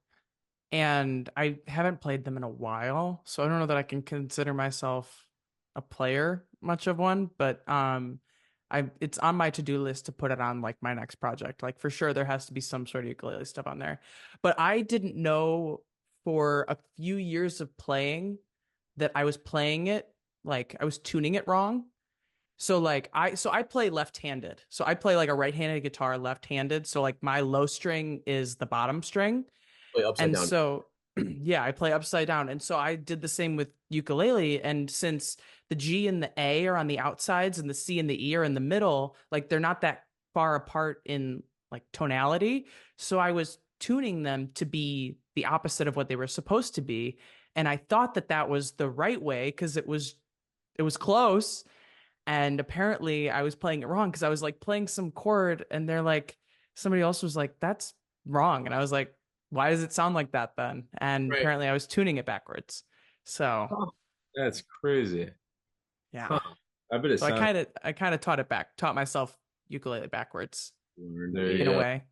and I haven't played them in a while, so I don't know that I can consider myself a player much of one. But it's on my to-do list to put it on like my next project. Like for sure, there has to be some sort of ukulele stuff on there. But I didn't know for a few years of playing that I was playing it, like I was tuning it wrong. So I play left-handed. So I play like a right-handed guitar left-handed. So like my low string is the bottom string. Play upside down. So yeah, I play upside down. And so I did the same with ukulele. And since the G and the A are on the outsides and the C and the E are in the middle, like they're not that far apart in like tonality. So I was tuning them to be the opposite of what they were supposed to be. And I thought that was the right way because it was close. And apparently I was playing it wrong because I was like playing some chord and they're like, somebody else was like, that's wrong. And I was like, why does it sound like that then? And apparently I was tuning it backwards. So that's crazy. Yeah. Huh. I bet so I kind of taught myself ukulele backwards in a way.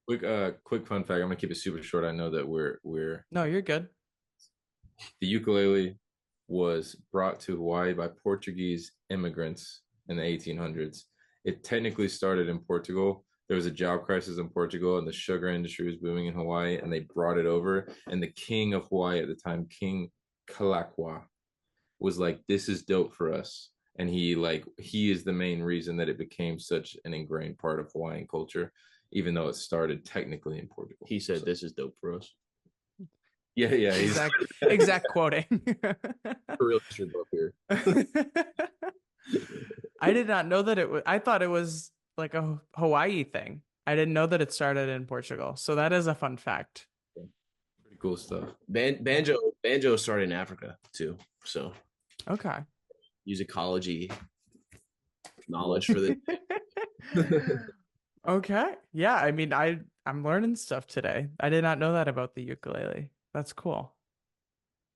Quick fun fact. I'm gonna keep it super short. I know that we're No, you're good. The ukulele was brought to Hawaii by Portuguese immigrants in the 1800s. It technically started in Portugal. There was a job crisis in Portugal and the sugar industry was booming in Hawaii, and they brought it over. And the king of Hawaii at the time, King Kalakwa, was like, this is dope for us. and he is the main reason that it became such an ingrained part of Hawaiian culture, even though it started technically in Portugal. He said, "This is dope for us." Yeah, yeah, exact quoting. Real history book here. I did not know that it was. I thought it was like a Hawaii thing. I didn't know that it started in Portugal. So that is a fun fact. Pretty cool stuff. Banjo started in Africa too. So okay, musicology knowledge for the. Okay, yeah. I mean, I'm learning stuff today. I did not know that about the ukulele. That's cool.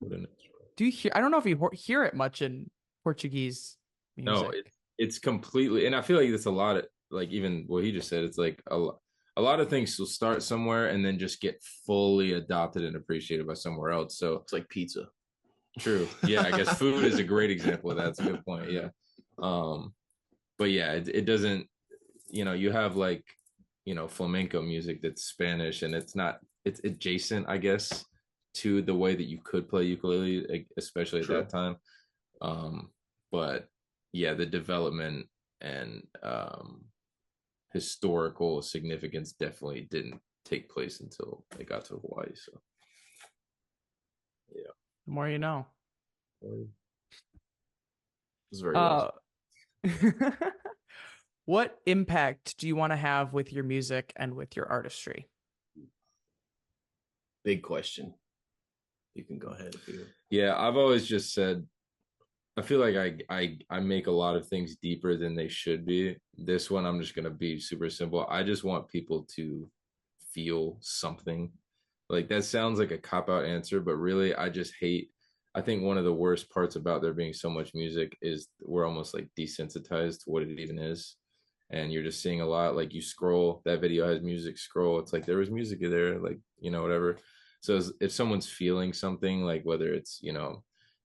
Do you hear? I don't know if you hear it much in Portuguese music. No, it's completely, and I feel like it's a lot of, like, even what he just said, it's like a lot of things will start somewhere and then just get fully adopted and appreciated by somewhere else. So It's like pizza. True. Yeah, I guess food is a great example of that. That's a good point. Yeah. But yeah, it doesn't, you have like, flamenco music that's Spanish, and it's adjacent, I guess, to the way that you could play ukulele, especially at that time. But yeah, the development and historical significance definitely didn't take place until they got to Hawaii. So yeah, the more you know. It's very awesome. What impact do you want to have with your music and with your artistry? Big question. You can go ahead if you. Yeah, I've always just said, I feel like I make a lot of things deeper than they should be. This one, I'm just gonna be super simple. I just want people to feel something. Like, that sounds like a cop-out answer, but really, I think one of the worst parts about there being so much music is we're almost like desensitized to what it even is. And you're just seeing a lot, like, you scroll, that video has music, scroll, it's like there was music there, like, whatever. So if someone's feeling something, like whether it's,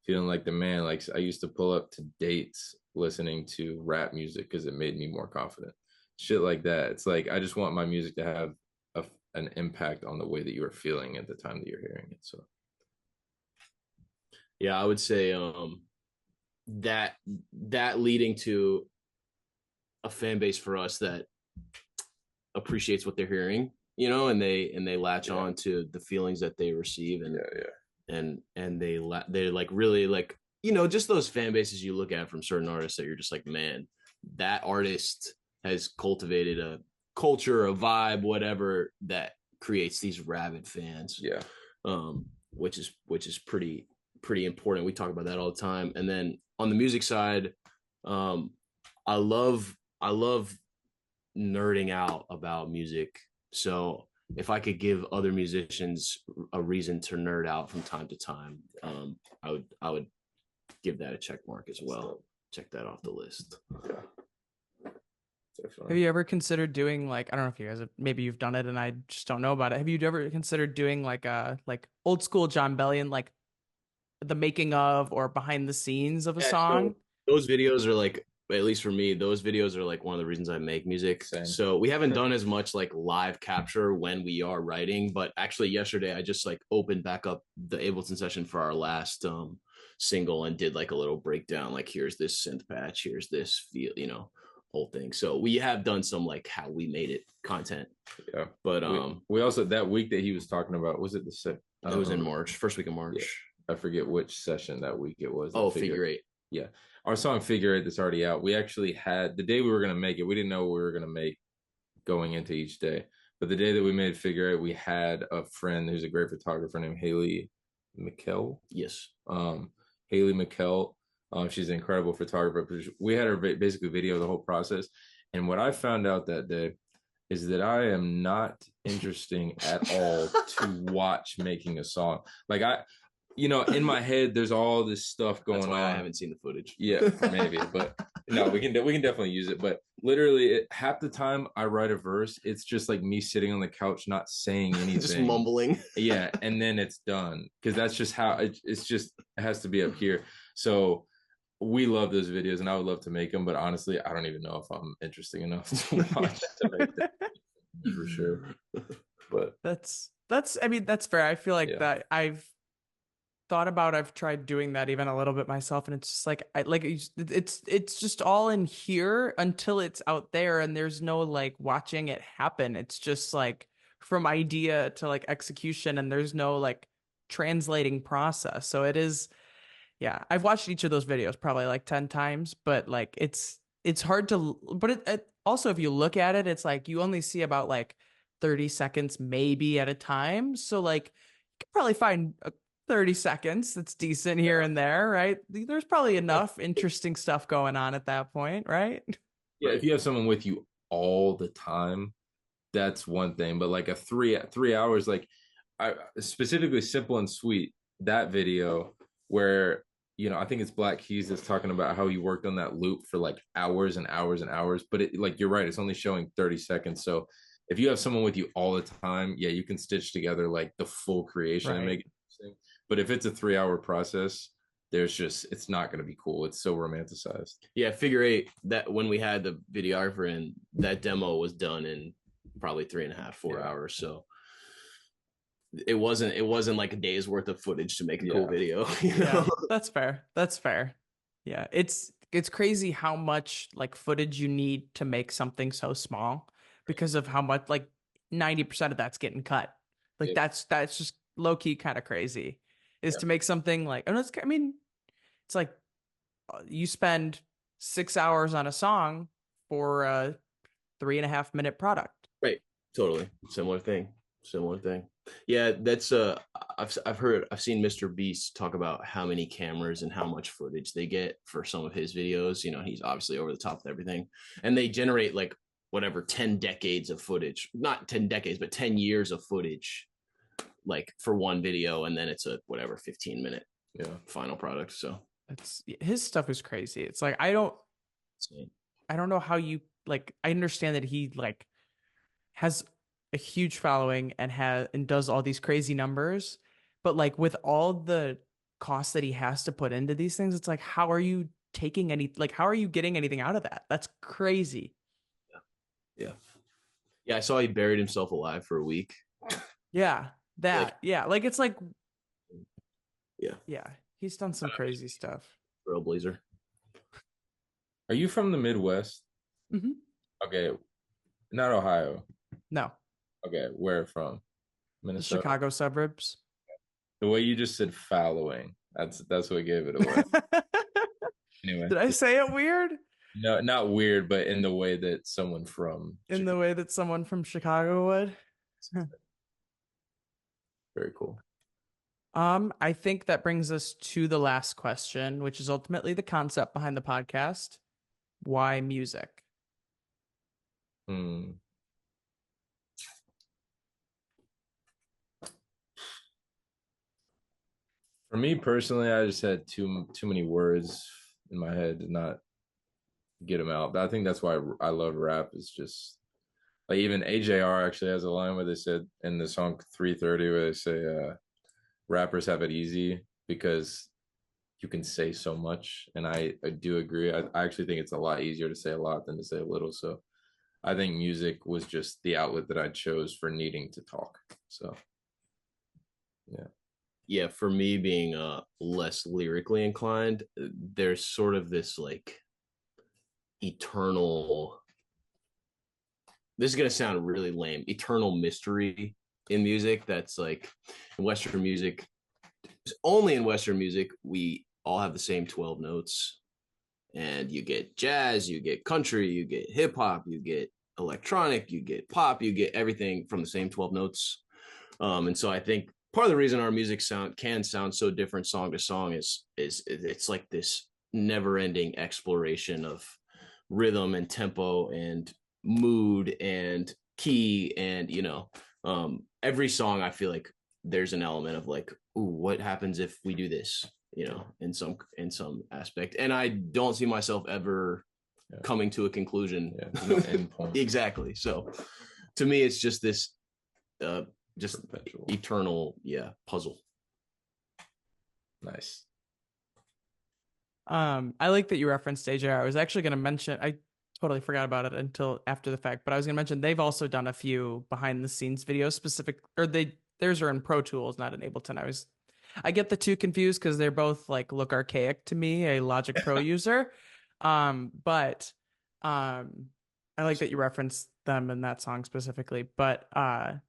feeling like the man, like I used to pull up to dates listening to rap music because it made me more confident. Shit like that. It's like, I just want my music to have an impact on the way that you are feeling at the time that you're hearing it. So yeah, I would say that leading to a fan base for us that appreciates what they're hearing, and they latch on to the feelings that they receive, and they like really, like, just those fan bases you look at from certain artists that you're just like, man, that artist has cultivated a culture, a vibe, whatever, that creates these rabid fans. Yeah. Which is pretty important. We talk about that all the time. And then on the music side, I love nerding out about music. So if I could give other musicians a reason to nerd out from time to time, I would give that a check mark as well. Check that off the list. Yeah. Have you ever considered doing, like, I don't know if you guys maybe you've done it and I just don't know about it. Have you ever considered doing like old school John Bellion, like the making of or behind the scenes of a song? So those videos are like, at least for me, those videos are like one of the reasons I make music. Same. So we haven't done as much like live capture when we are writing, but actually yesterday I just like opened back up the Ableton session for our last single and did like a little breakdown, like, here's this synth patch, here's this feel, whole thing. So we have done some like how we made it content. Yeah. But we also, that week that he was talking about, was it it was in March, first week of March. Yeah. I forget which session that week it was. Oh, Figure Eight. Yeah. Our song Figure Eight that's already out. We actually had, the day we were going to make it, we didn't know what we were going to make going into each day. But the day that we made Figure Eight, we had a friend who's a great photographer named Haley McKell. Yes. Haley McKell. She's an incredible photographer. We had her basically video the whole process. And what I found out that day is that I am not interesting at all to watch making a song. Like, in my head, there's all this stuff going on. I haven't seen the footage. Yeah, maybe, but no, we can definitely use it. But literally, half the time I write a verse, it's just like me sitting on the couch, not saying anything, just mumbling. Yeah, and then it's done, because that's just how it has to be up here. So we love those videos, and I would love to make them, but honestly, I don't even know if I'm interesting enough to watch to make them, for sure. But that's I mean, that's fair. I feel like that thought about, I've tried doing that even a little bit myself, and it's just like it's just all in here until it's out there, and there's no like watching it happen. It's just like from idea to like execution, and there's no like translating process. So it is, yeah. I've watched each of those videos probably like 10 times, but like it's hard to, but it also, if you look at it, it's like you only see about like 30 seconds maybe at a time. So like you could probably find 30 seconds that's decent here and there, right? There's probably enough interesting stuff going on at that point, right? Yeah, if you have someone with you all the time, that's one thing. But like a 3 hours, like I specifically Simple and Sweet, that video where I think it's Black Keys that's talking about how he worked on that loop for like hours and hours and hours. But it, like you're right, it's only showing 30 seconds. So if you have someone with you all the time, yeah, you can stitch together like the full creation and make it interesting. But if it's a 3 hour process, it's not going to be cool. It's so romanticized. Yeah, figure eight, that when we had the videographer in, that demo was done in probably 3.5, 4 hours. So it wasn't like a day's worth of footage to make a cool video. Yeah, that's fair. That's fair. Yeah, it's crazy how much like footage you need to make something so small, because of how much like 90% of that's getting cut. Like that's just low key kind of crazy. Is to make something like, and it's, I mean, it's like you spend 6 hours on a song for a 3.5 minute product. Right. Totally. Similar thing. Yeah, that's I've seen Mr. Beast talk about how many cameras and how much footage they get for some of his videos. He's obviously over the top with everything, and they generate like whatever 10 decades of footage, not 10 decades, but 10 years of footage, like for one video, and then it's a whatever 15-minute final product. So his stuff is crazy. It's like I don't know how you like. I understand that he like has a huge following and does all these crazy numbers, but like with all the costs that he has to put into these things, it's like, how are you getting anything out of that? That's crazy. Yeah. I saw he buried himself alive for a week. Yeah, like it's like, yeah, he's done some crazy stuff. Trailblazer. Are you from the Midwest? Mm-hmm. Okay, not Ohio. No. Okay, where from? Minnesota. The Chicago suburbs. The way you just said following, that's what gave it away. Anyway, did I say it weird? No, not weird, but in the way that someone from Chicago would. Very cool. I think that brings us to the last question, which is ultimately the concept behind the podcast. Why music? For me personally, I just had too many words in my head to not get them out. But I think that's why I love rap. It's just like even AJR actually has a line where they said in the song 330 where they say rappers have it easy because you can say so much. And I do agree. I actually think it's a lot easier to say a lot than to say a little. So I think music was just the outlet that I chose for needing to talk. So yeah, for me being less lyrically inclined, there's sort of this like eternal, this is going to sound really lame, eternal mystery in music that's like in Western music, only in Western music, we all have the same 12 notes. And you get jazz, you get country, you get hip hop, you get electronic, you get pop, you get everything from the same 12 notes. And so I think part of the reason our music can sound so different song to song is it's like this never-ending exploration of rhythm and tempo and mood and key, and every song I feel like there's an element of like, ooh, what happens if we do this, in some aspect, and I don't see myself ever coming to a conclusion. No end point. Exactly. So to me it's just this just perpetual, eternal puzzle. Nice. I like that you referenced AJR. I was actually going to mention, I totally forgot about it until after the fact, but I was going to mention they've also done a few behind the scenes videos theirs are in Pro Tools, not in Ableton. I get the two confused because they're both like look archaic to me, a Logic Pro user. But I like that you referenced them in that song specifically. But I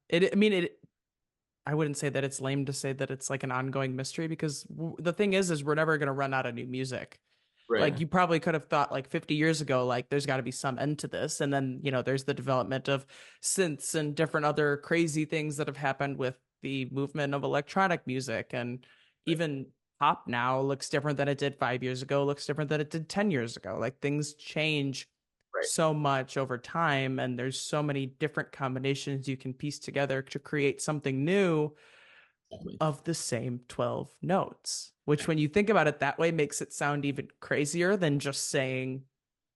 wouldn't say that it's lame to say that it's like an ongoing mystery because the thing is we're never gonna run out of new music. Right. Like you probably could have thought like 50 years ago, like there's got to be some end to this. And then, there's the development of synths and different other crazy things that have happened with the movement of electronic music. And even pop now looks different than it did 5 years ago, looks different than it did 10 years ago. Like things change Right. so much over time. And there's so many different combinations you can piece together to create something new of the same 12 notes, which when you think about it that way makes it sound even crazier than just saying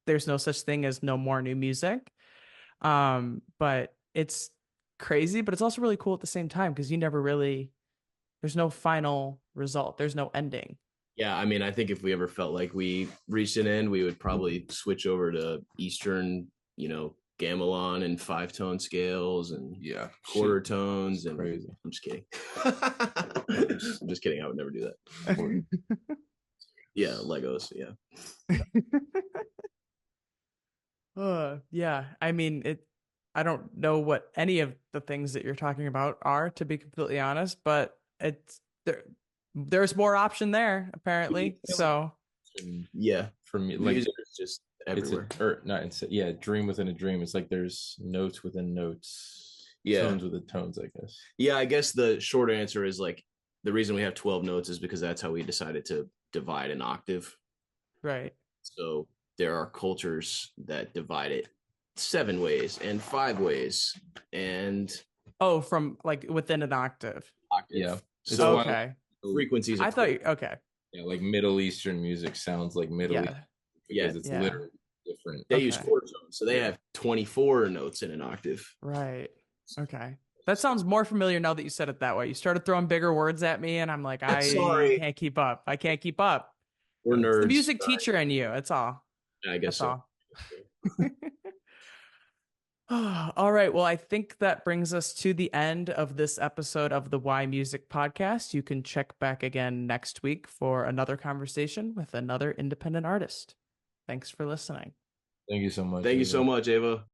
there's no such thing as no more new music. But it's crazy, but it's also really cool at the same time because there's no final result. There's no ending. Yeah, I mean, I think if we ever felt like we reached an end, we would probably switch over to Eastern, gamelan and 5-tone scales and quarter tones and crazy. I'm just kidding. I'm just kidding. I would never do that. Yeah, Legos. Yeah. Yeah. I mean, I don't know what any of the things that you're talking about are, to be completely honest, but there's more option there apparently. So yeah, for me, like music is just everywhere. Dream within a dream. It's like there's notes within notes, tones within tones, I guess. Yeah, I guess the short answer is like the reason we have 12 notes is because that's how we decided to divide an octave. Right. So there are cultures that divide it 7 ways and 5 ways and from like within an octave. Yeah. So okay. Frequencies. I thought okay. Yeah, like Middle Eastern music sounds like Middle East because it's literally different. They use quarter tones, so they have 24 notes in an octave. Right. Okay. That sounds more familiar now that you said it that way. You started throwing bigger words at me, and I'm like, Sorry. Can't keep up. I can't keep up. We're nerds. It's the music teacher in you. That's all. I guess That's so. All right. Well, I think that brings us to the end of this episode of the Why Music podcast. You can check back again next week for another conversation with another independent artist. Thanks for listening. Thank you so much. Thank you so much, Ava.